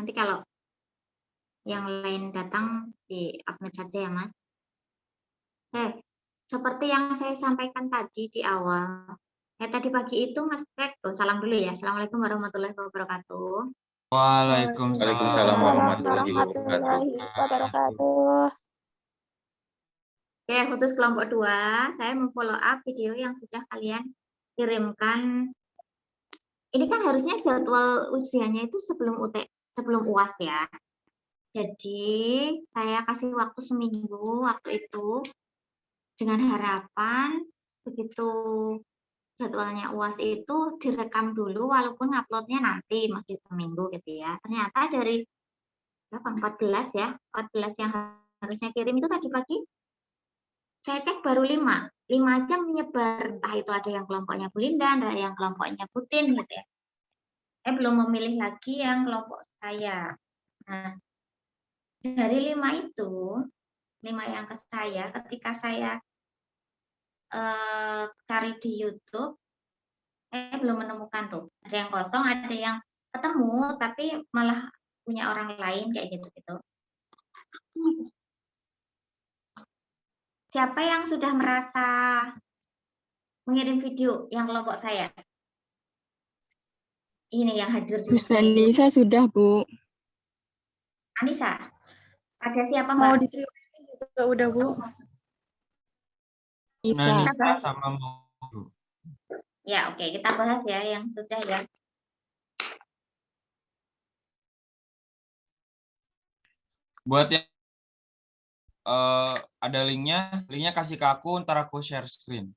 Nanti kalau yang lain datang di upload saja ya Mas. Oke, seperti yang saya sampaikan tadi di awal, tadi pagi itu Mas Rek, salam dulu ya. Assalamualaikum warahmatullahi wabarakatuh. Waalaikumsalam warahmatullahi wabarakatuh. Oke, khusus kelompok 2, saya memfollow up video yang sudah kalian kirimkan. Ini kan harusnya jadwal ujiannya itu sebelum UAS ya. Jadi, saya kasih waktu seminggu waktu itu dengan harapan begitu jadwalnya UAS itu direkam dulu walaupun uploadnya nanti masih seminggu gitu ya. Ternyata dari berapa? 14 ya. 14 yang harusnya kirim itu tadi pagi saya cek baru 5 jam menyebar, entah itu ada yang kelompoknya Bu Linda, ada yang kelompoknya Putin gitu ya. Saya belum memilih lagi yang kelompok saya. Nah, dari 5 itu, 5 yang ke saya, ketika saya cari di YouTube, saya belum menemukan tuh. Ada yang kosong, ada yang ketemu, tapi malah punya orang lain kayak gitu-gitu. Siapa yang sudah merasa mengirim video yang kelompok saya? Ini yang hadir di sini. Anissa sudah, Bu. Anissa, ada siapa Mbak? Mau diterima juga udah, Bu. Isa. Sama mau. Ya, oke, kita bahas ya yang sudah ya. Buat yang ada linknya kasih ke aku, ntar aku share screen.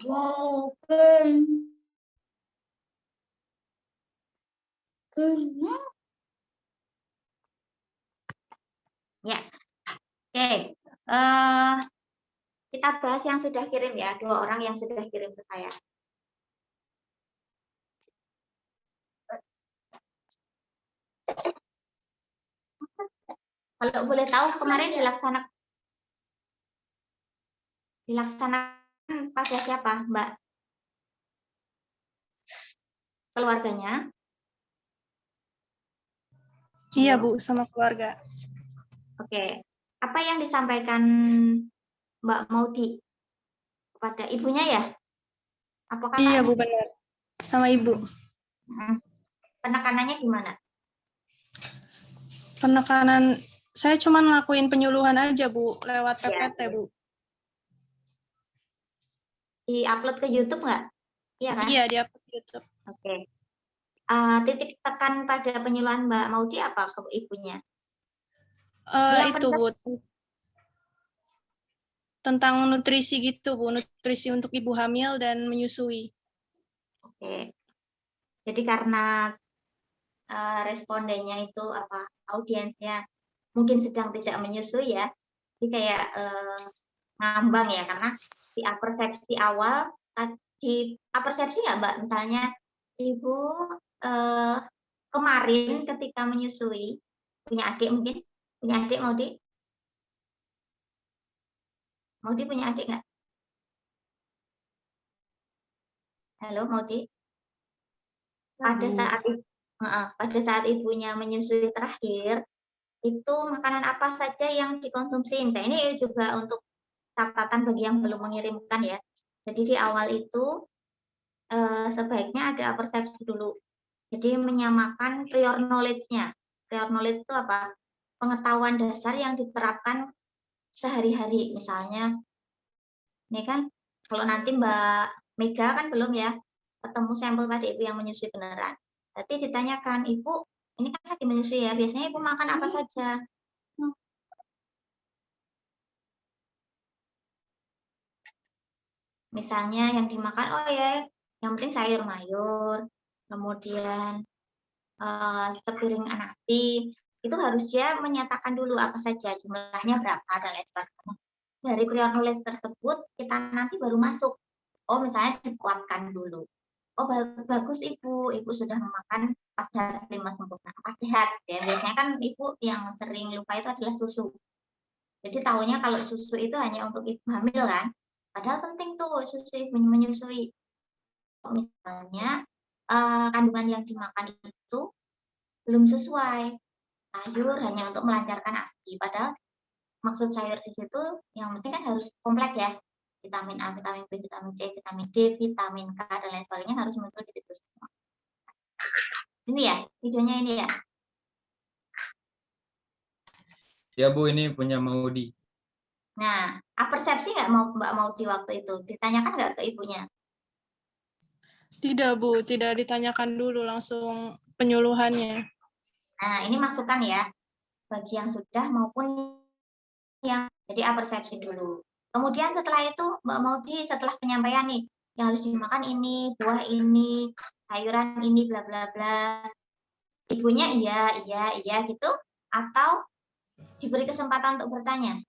Wow, ya, oke. Kita bahas yang sudah kirim ya, 2 orang yang sudah kirim ke saya. Kalau boleh tahu kemarin dilaksanakan pada siapa, Mbak? Keluarganya? Iya, Bu, sama keluarga. Oke. Apa yang disampaikan Mbak Maudi kepada ibunya ya? Apakah Iya, Bu, benar. Sama Ibu. Penekanannya gimana? Penekanan, saya cuma ngelakuin penyuluhan aja, Bu, lewat PPT, Bu. Di-upload ke YouTube nggak? Iya kan? Iya, di-upload ke YouTube. Oke. Titik tekan pada penyuluhan Mbak Maudi apa ke ibunya? Itu, Bu. Tentang nutrisi gitu, Bu. Nutrisi untuk ibu hamil dan menyusui. Oke. Jadi karena respondennya itu audiensnya mungkin sedang tidak menyusui ya, jadi kayak ngambang ya, karena di persepsi awal di persepsi nggak Mbak, misalnya ibu kemarin ketika menyusui punya adik, mungkin punya adik, Maudi punya adik nggak? Halo Maudi. Pada saat ibunya menyusui terakhir, itu makanan apa saja yang dikonsumsi? Misalnya ini juga untuk catatan bagi yang belum mengirimkan ya. Jadi di awal itu sebaiknya ada persepsi dulu. Jadi menyamakan prior knowledge-nya. Prior knowledge itu apa? Pengetahuan dasar yang diterapkan sehari-hari. Misalnya, ini kan kalau nanti Mbak Mega kan belum ya ketemu sampel pada ibu yang menyusui beneran. Berarti ditanyakan, Ibu, ini kan lagi menyusui ya, biasanya Ibu makan apa saja? Misalnya yang dimakan, oh ya, yang penting sayur mayur, kemudian sepiring nasi, itu harus dia menyatakan dulu apa saja, jumlahnya berapa, dan lain sebagainya. Dari prior knowledge tersebut, kita nanti baru masuk. Oh, misalnya dikuatkan dulu. Oh, bagus Ibu sudah memakan 4 sehat 5 sempurna. 4 sehat ya. Biasanya kan Ibu yang sering lupa itu adalah susu. Jadi tahunya kalau susu itu hanya untuk ibu hamil kan. Padahal penting tuh susu ibu menyusui. Misalnya kandungan yang dimakan itu belum sesuai. Sayur hanya untuk melancarkan ASI. Padahal maksud sayur di situ yang penting kan harus komplek ya. Vitamin A, vitamin B, vitamin C, vitamin D, vitamin K, dan lain sebagainya harus muncul di situ semua. Ini ya, videonya ini ya. Ya Bu, ini punya Maudi. Nah, persepsi nggak Mbak mau di waktu itu? Ditanyakan nggak ke ibunya? Tidak, Bu. Tidak ditanyakan dulu, langsung penyuluhannya. Nah, ini masukan ya, bagi yang sudah maupun yang jadi persepsi dulu. Kemudian setelah itu Mbak Maudi setelah penyampaian nih, yang harus dimakan ini, buah ini, sayuran ini, bla bla bla. Ibunya iya gitu, atau diberi kesempatan untuk bertanya?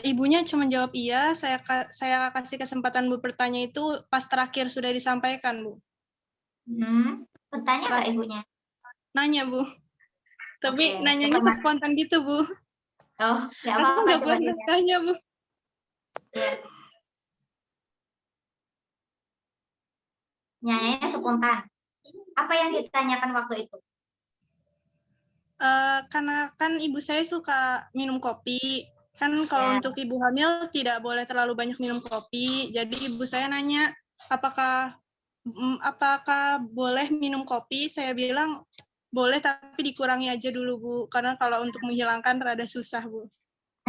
Ibunya cuma jawab iya, saya kasih kesempatan Bu bertanya itu pas terakhir sudah disampaikan, Bu. Bertanya nggak ibunya? Nanya, Bu. Tapi Oke, nanyanya spontan gitu, Bu. Oh, nggak Aku apa-apa, nggak coba buat dilihat. naskahnya, Bu. Ya. Nyanyinya spontan. Apa yang ditanyakan waktu itu? Karena kan ibu saya suka minum kopi. Kan kalau Ya. untuk ibu hamil tidak boleh terlalu banyak minum kopi. Jadi ibu saya nanya, apakah boleh minum kopi? Saya bilang boleh, tapi dikurangi aja dulu, Bu. Karena kalau untuk menghilangkan rada susah, Bu.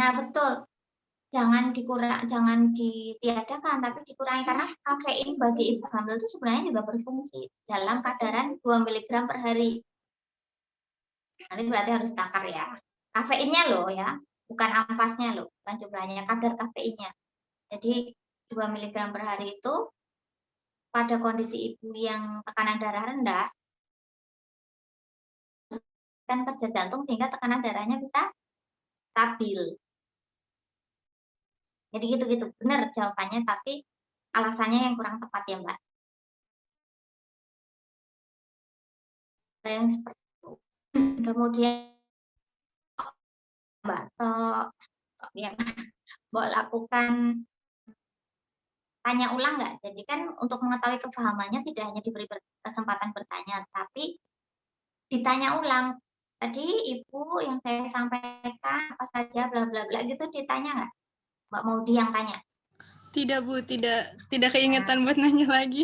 Nah, betul. Jangan ditiadakan, tapi dikurangi karena kafein bagi ibu hamil itu sebenarnya juga berfungsi dalam kadaran 2 mg per hari. Nanti berarti harus takar ya. Kafeinnya loh ya, bukan ampasnya loh, bukan jumlahnya, kadar kafeinnya. Jadi 2 mg per hari itu pada kondisi ibu yang tekanan darah rendah, kan kerja jantung sehingga tekanan darahnya bisa stabil. Jadi gitu-gitu, benar jawabannya, tapi alasannya yang kurang tepat ya Mbak. Yang seperti itu. Kemudian Mbak ya, Mbak lakukan tanya ulang nggak? Jadi kan untuk mengetahui kepahamannya tidak hanya diberi kesempatan bertanya, tapi ditanya ulang. Tadi Ibu yang saya sampaikan apa saja bla bla bla gitu ditanya nggak? Mbak Maudi yang tanya. Tidak, Bu. Tidak keingetan buat nanya lagi.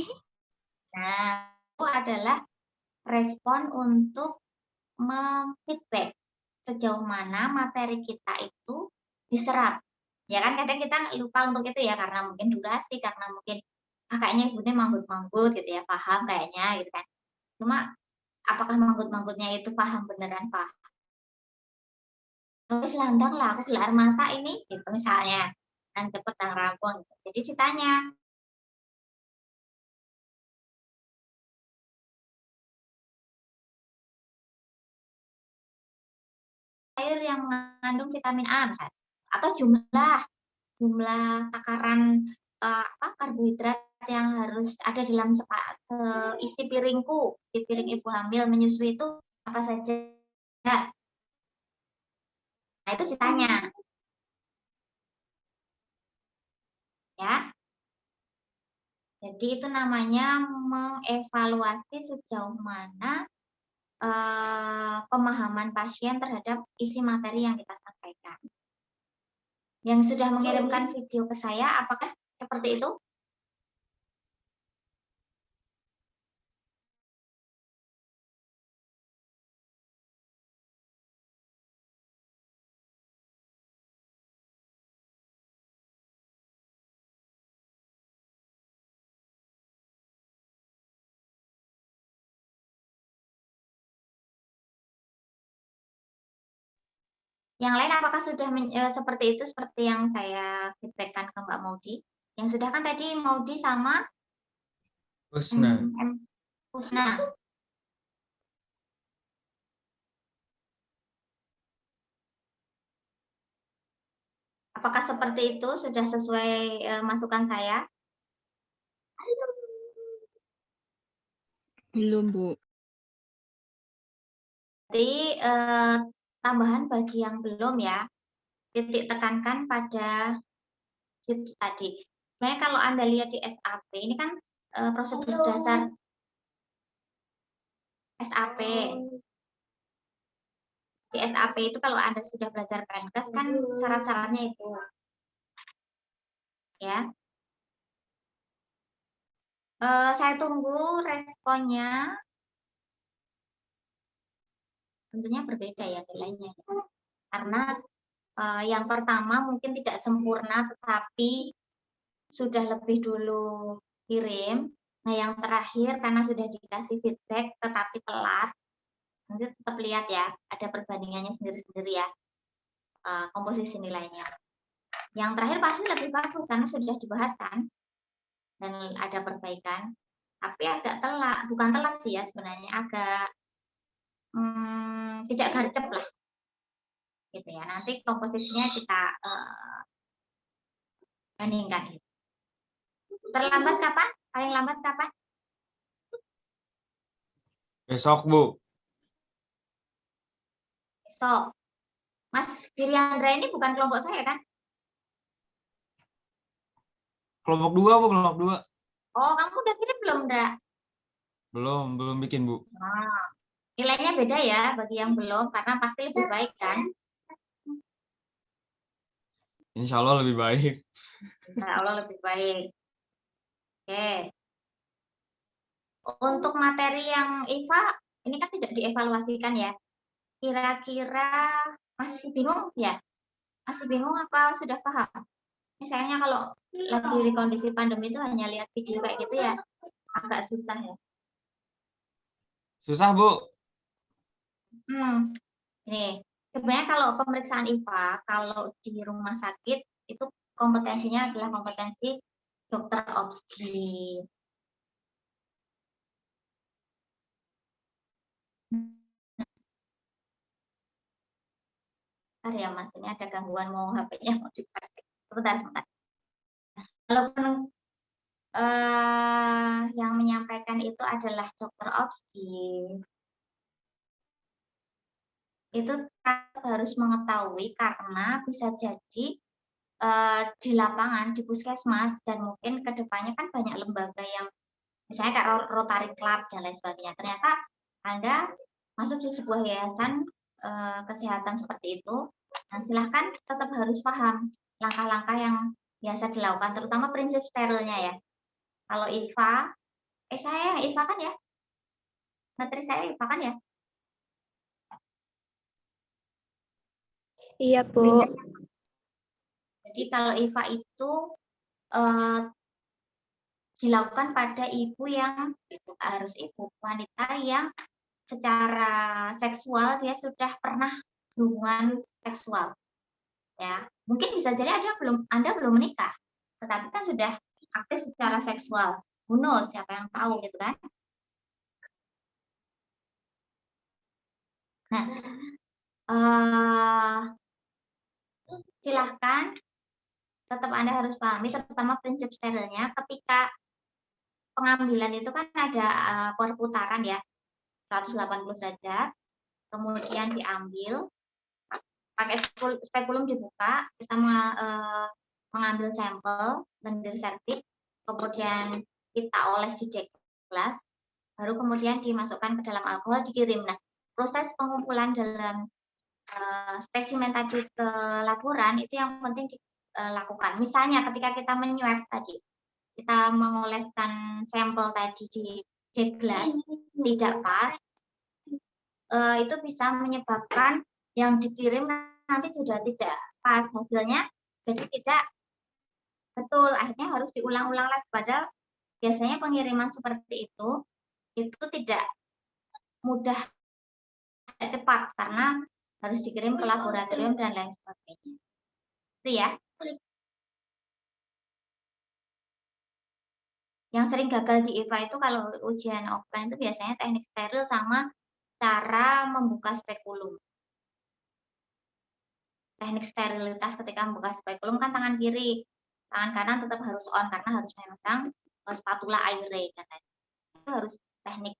Nah, itu adalah respon untuk memfeedback sejauh mana materi kita itu diserap. Ya kan kadang kita lupa untuk itu ya, karena mungkin durasi, karena mungkin kayaknya ibunya manggut-manggut gitu ya, paham kayaknya gitu kan. Cuma apakah manggut-manggutnya itu paham beneran paham? Wis landang lah, aku gelar masak ini gitu misalnya, dan cepet dan rampung. Jadi ditanya, air yang mengandung vitamin A misalnya, atau jumlah takaran karbohidrat yang harus ada dalam isi piringku, di piring ibu hamil menyusui itu apa saja. Nah, itu ditanya. Ya. Jadi itu namanya mengevaluasi sejauh mana pemahaman pasien terhadap isi materi yang kita sampaikan. Yang sudah mengirimkan video ke saya, apakah seperti itu? Yang lain apakah sudah seperti itu, seperti yang saya feedbackkan ke Mbak Maudi? Yang sudah kan tadi Maudi sama Husna. Husna. Apakah seperti itu sudah sesuai masukan saya? Belum, Bu. Jadi tambahan bagi yang belum ya, titik tekankan pada tips tadi. Sebenarnya kalau Anda lihat di SAP, ini kan prosedur dasar SAP. Di SAP itu kalau Anda sudah belajar Penkes kan syarat-syaratnya itu. Ya. Saya tunggu responnya. Tentunya berbeda ya nilainya. Karena yang pertama mungkin tidak sempurna, tetapi sudah lebih dulu kirim. Nah, yang terakhir karena sudah dikasih feedback tetapi telat, nanti tetap lihat ya, ada perbandingannya sendiri-sendiri ya, komposisi nilainya. Yang terakhir pasti lebih bagus karena sudah dibahas kan, dan ada perbaikan. Tapi agak telat, bukan telat sih ya sebenarnya, agak tidak gercep lah, gitu ya. Nanti komposisinya kita bandingkan. Terlambat kapan? Paling lambat kapan? Besok, Bu. Besok. Mas Giriandra ini bukan kelompok saya kan? Kelompok 2, Bu, kelompok 2. Oh, kamu udah kirim belum, Ndra? Belum bikin, Bu. Nah, nilainya beda ya bagi yang belum, karena pasti lebih baik kan? Insya Allah lebih baik. Insya Allah lebih baik. Oke. Untuk materi yang IVA, ini kan tidak dievaluasikan ya. Kira-kira masih bingung ya? Masih bingung apa sudah paham? Misalnya kalau lagi di kondisi pandemi itu hanya lihat video kayak gitu ya, agak susah ya. Susah, Bu. Nih, sebenarnya kalau pemeriksaan IVA, kalau di rumah sakit itu kompetensinya adalah kompetensi dokter obstetrik. Bentar ya Mas, ini ada gangguan mau HP-nya mau dipakai. Sebentar. Walaupun yang menyampaikan itu adalah dokter obstetrik, itu harus mengetahui karena bisa jadi di lapangan, di puskesmas, dan mungkin ke depannya kan banyak lembaga yang misalnya kayak Rotary Club dan lain sebagainya. Ternyata Anda masuk di sebuah yayasan kesehatan seperti itu, dan silahkan tetap harus paham langkah-langkah yang biasa dilakukan, terutama prinsip sterilnya ya. Kalau IVA, saya yang IVA kan ya? Materi saya IVA kan ya? Iya, Bu. Jadi kalau IVA itu dilakukan pada ibu yang itu harus ibu wanita yang secara seksual dia sudah pernah hubungan seksual ya, mungkin bisa jadi Anda belum menikah tetapi kan sudah aktif secara seksual, who knows, siapa yang tahu gitu kan. Nah, silahkan tetap Anda harus pahami terutama prinsip sterilnya. Ketika pengambilan itu kan ada perputaran ya 180 derajat, kemudian diambil pakai spekulum dibuka, kita mengambil sampel lendir serviks, kemudian kita oles di gelas, baru kemudian dimasukkan ke dalam alkohol, dikirim. Nah, proses pengumpulan dalam spesimen tadi ke laboran itu yang penting dilakukan. Misalnya ketika kita menyuap tadi, kita mengoleskan sampel tadi di gelas tidak pas, itu bisa menyebabkan yang dikirim nanti sudah tidak pas hasilnya, jadi tidak betul, akhirnya harus diulang-ulang lagi. Padahal biasanya pengiriman seperti itu tidak mudah, tidak cepat karena harus dikirim ke laboratorium dan lain sebagainya. Itu ya. Yang sering gagal di IVA itu kalau ujian offline itu biasanya teknik steril sama cara membuka spekulum. Teknik sterilitas ketika membuka spekulum kan tangan kiri, tangan kanan tetap harus on karena harus memegang spatula airnya dan lain. Itu harus teknik.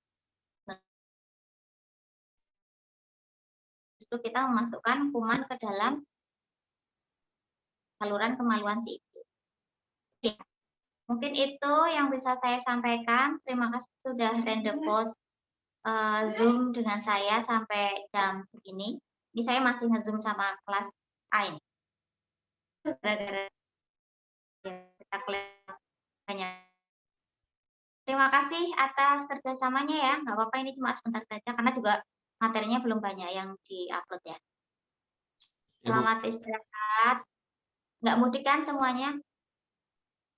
Justru kita memasukkan kuman ke dalam saluran kemaluan si ibu. Ya, mungkin itu yang bisa saya sampaikan. Terima kasih sudah random post Zoom dengan saya sampai jam segini. Ini saya masih nge-Zoom sama kelas A ini. Gara-gara kita banyak. Terima kasih atas kerjasamanya ya. Nggak apa-apa, ini cuma sebentar saja karena juga materinya belum banyak yang di-upload ya. Ya, Bu. Selamat istirahat. Nggak mudik kan semuanya?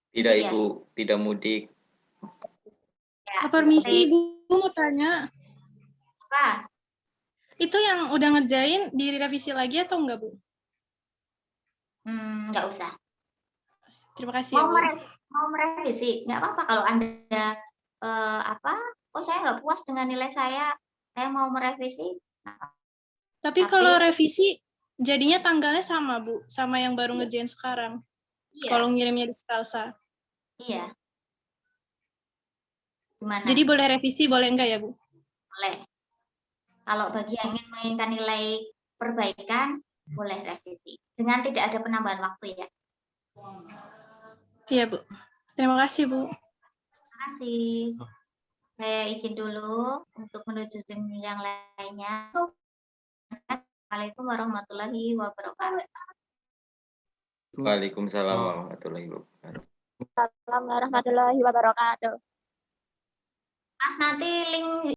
Tidak, Iya. Ibu, tidak mudik. Ya, Permisi, Ibu mau tanya. apa? Itu yang udah ngerjain direvisi lagi atau enggak, Bu? Nggak usah. Terima kasih ya, Bu. Mau merevisi, nggak apa-apa kalau Anda oh saya nggak puas dengan nilai saya mau merevisi. Tapi kalau revisi jadinya tanggalnya sama, Bu, sama yang baru ngerjain sekarang. Iya. Kalau ngirimnya di Skalsa. Iya. Gimana? Jadi boleh revisi, boleh enggak ya, Bu? Boleh. Kalau bagi yang ingin menginginkan nilai perbaikan, boleh revisi. Dengan tidak ada penambahan waktu ya. Iya, Bu. Terima kasih, Bu. Terima kasih. Saya izin dulu untuk menuju Zoom yang lainnya. Assalamualaikum warahmatullahi wabarakatuh. Waalaikumsalam warahmatullahi wabarakatuh. Assalamualaikum warahmatullahi wabarakatuh. Mas, nanti link